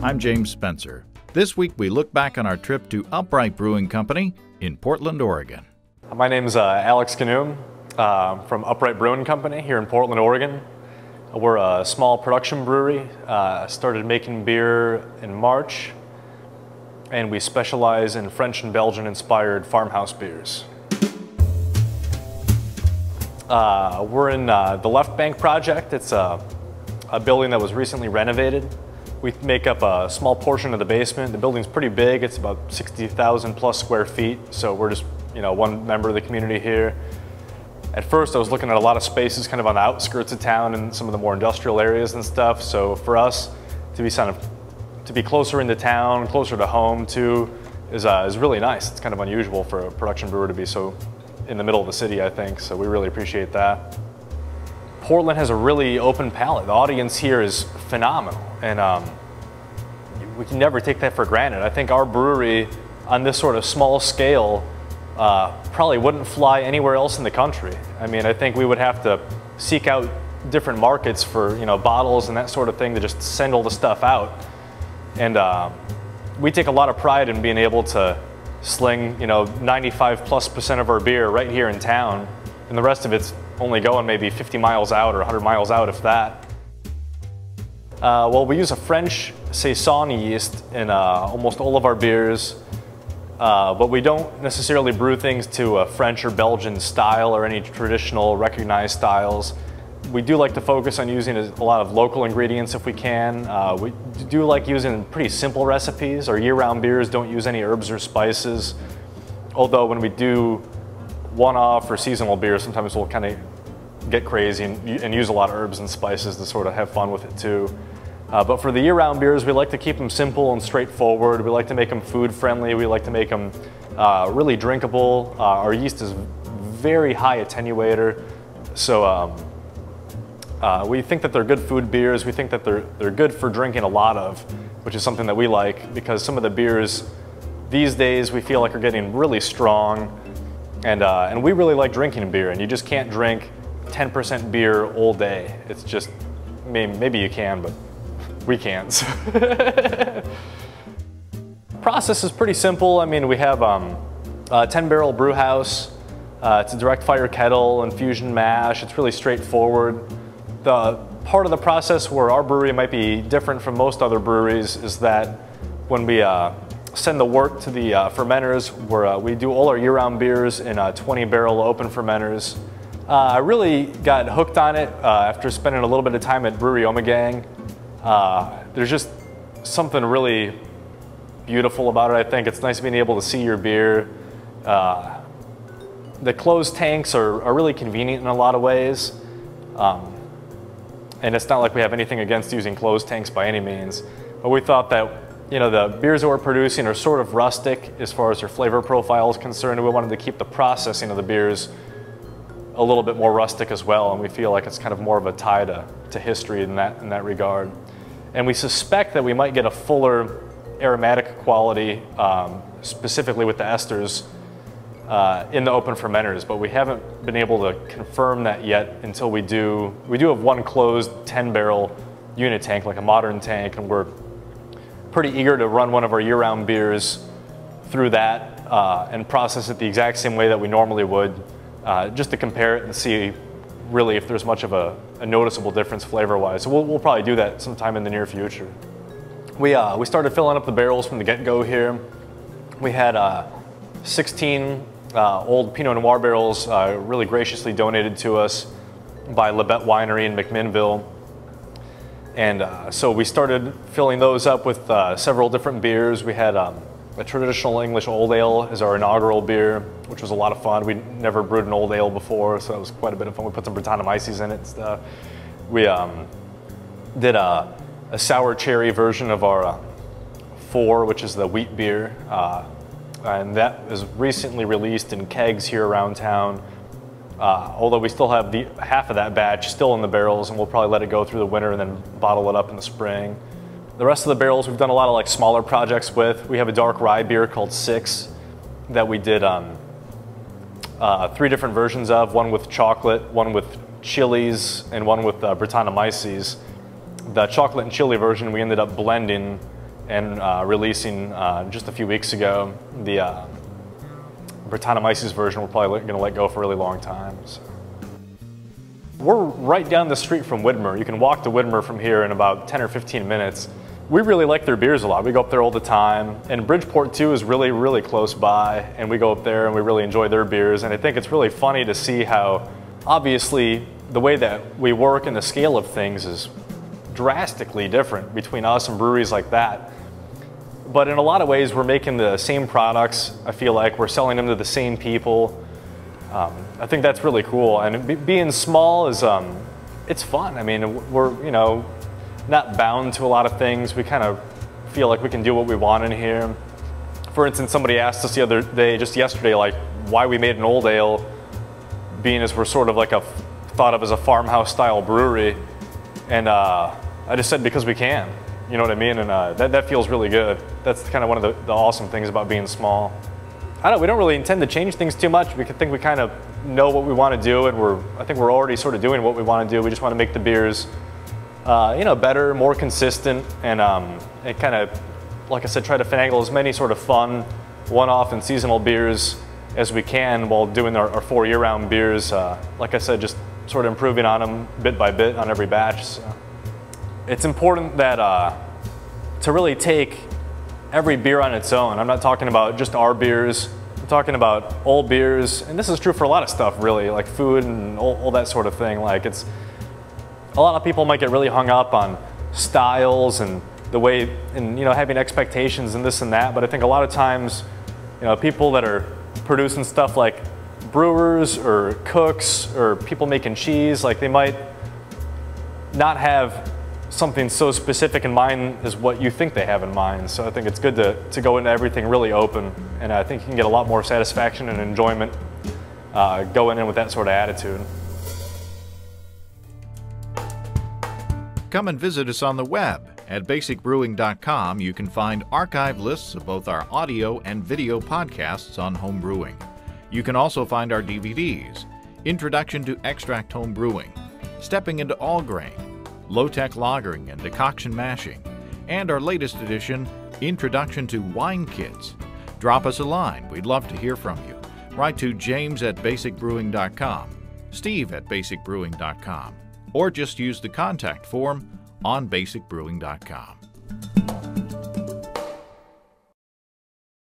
I'm James Spencer. This week we look back on our trip to Upright Brewing Company in Portland, Oregon. My name's Alex Ganum from Upright Brewing Company here in Portland, Oregon. We're a small production brewery. Started making beer in March, and we specialize in French and Belgian inspired farmhouse beers. We're in the Left Bank project. It's a building that was recently renovated. We make up a small portion of the basement. The building's pretty big. It's about 60,000 plus square feet. So we're just, one member of the community here. At first, I was looking at a lot of spaces kind of on the outskirts of town and some of the more industrial areas and stuff. So for us to be closer into town, closer to home too, is really nice. It's kind of unusual for a production brewer to be so in the middle of the city, I think. So we really appreciate that. Portland has a really open palate. The audience here is phenomenal, and we can never take that for granted. I think our brewery on this sort of small scale probably wouldn't fly anywhere else in the country. I mean, I think we would have to seek out different markets for bottles and that sort of thing to just send all the stuff out. And we take a lot of pride in being able to sling 95+% of our beer right here in town, and the rest of it's only going maybe 50 miles out or 100 miles out, if that. Well, we use a French saison yeast in almost all of our beers, but we don't necessarily brew things to a French or Belgian style or any traditional recognized styles. We do like to focus on using a lot of local ingredients if we can. We do like using pretty simple recipes. Our year-round beers don't use any herbs or spices, although when we do one-off or seasonal beers, sometimes we'll kind of get crazy and use a lot of herbs and spices to sort of have fun with it too. But for the year-round beers, we like to keep them simple and straightforward. We like to make them food-friendly. We like to make them really drinkable. Our yeast is very high attenuator, so we think that they're good food beers. We think that they're good for drinking a lot of, which is something that we like, because some of the beers these days we feel like are getting really strong, and we really like drinking beer, and you just can't drink 10% beer all day. It's just, maybe you can, but we can't. Process is pretty simple. I mean, we have a 10-barrel brew house. It's a direct fire kettle, infusion mash. It's really straightforward. The part of the process where our brewery might be different from most other breweries is that when we send the wort to the fermenters, where we do all our year-round beers in 20-barrel open fermenters. I really got hooked on it after spending a little bit of time at Brewery Omegang. There's just something really beautiful about it, I think. It's nice being able to see your beer. The closed tanks are really convenient in a lot of ways. And it's not like we have anything against using closed tanks by any means, but we thought that the beers that we're producing are sort of rustic as far as their flavor profile is concerned, and we wanted to keep the processing of the beers a little bit more rustic as well, and we feel like it's kind of more of a tie to history in that regard. And we suspect that we might get a fuller aromatic quality, specifically with the esters, in the open fermenters, but we haven't been able to confirm that yet until we do have one closed 10-barrel unit tank, like a modern tank, and we're pretty eager to run one of our year-round beers through that and process it the exact same way that we normally would, just to compare it and see really if there's much of a noticeable difference flavor-wise. So we'll probably do that sometime in the near future. We started filling up the barrels from the get-go here. We had 16 old Pinot Noir barrels really graciously donated to us by Labette Winery in McMinnville. And so we started filling those up with several different beers. We had a traditional English Old Ale as our inaugural beer, which was a lot of fun. We'd never brewed an Old Ale before, so it was quite a bit of fun. We put some Brettanomyces in it and stuff. We did a sour cherry version of our 4, which is the wheat beer. And that is recently released in kegs here around town. Although we still have half of that batch still in the barrels, and we'll probably let it go through the winter and then bottle it up in the spring. The rest of the barrels we've done a lot of like smaller projects with. We have a dark rye beer called 6 that we did 3 different versions of, one with chocolate, one with chilies, and one with Brettanomyces. The chocolate and chili version we ended up blending and releasing just a few weeks ago the Brettanomyces version. We're probably going to let go for a really long time. So. We're right down the street from Widmer. You can walk to Widmer from here in about 10 or 15 minutes. We really like their beers a lot. We go up there all the time. And Bridgeport too is really, really close by. And we go up there and we really enjoy their beers. And I think it's really funny to see how, obviously, the way that we work and the scale of things is drastically different between us and breweries like that. But in a lot of ways, we're making the same products. I feel like we're selling them to the same people. I think that's really cool. And being small is, it's fun. I mean, we're, not bound to a lot of things. We kind of feel like we can do what we want in here. For instance, somebody asked us the other day, just yesterday, like why we made an old ale, being as we're sort of like thought of as a farmhouse style brewery. And I just said because we can, you know what I mean? And that feels really good. That's kind of one of the awesome things about being small. We don't really intend to change things too much. We think we kind of know what we want to do, and I think we're already sort of doing what we want to do. We just want to make the beers better, more consistent, and kind of, like I said, try to finagle as many sort of fun, one-off and seasonal beers as we can while doing our 4 year-round beers. Like I said, just sort of improving on them bit by bit on every batch. So. It's important that to really take every beer on its own. I'm not talking about just our beers. I'm talking about all beers, and this is true for a lot of stuff, really, like food and all that sort of thing. Like a lot of people might get really hung up on styles and the way, and having expectations and this and that. But I think a lot of times, people that are producing stuff like brewers or cooks or people making cheese, like they might not have something so specific in mind as what you think they have in mind. So I think it's good to go into everything really open, and I think you can get a lot more satisfaction and enjoyment going in with that sort of attitude. Come and visit us on the web. At basicbrewing.com, you can find archive lists of both our audio and video podcasts on home brewing. You can also find our DVDs, Introduction to Extract Home Brewing, Stepping into All Grain, Low-Tech Lagering and Decoction Mashing, and our latest edition, Introduction to Wine Kits. Drop us a line. We'd love to hear from you. Write to james@basicbrewing.com, steve@basicbrewing.com, or just use the contact form on basicbrewing.com.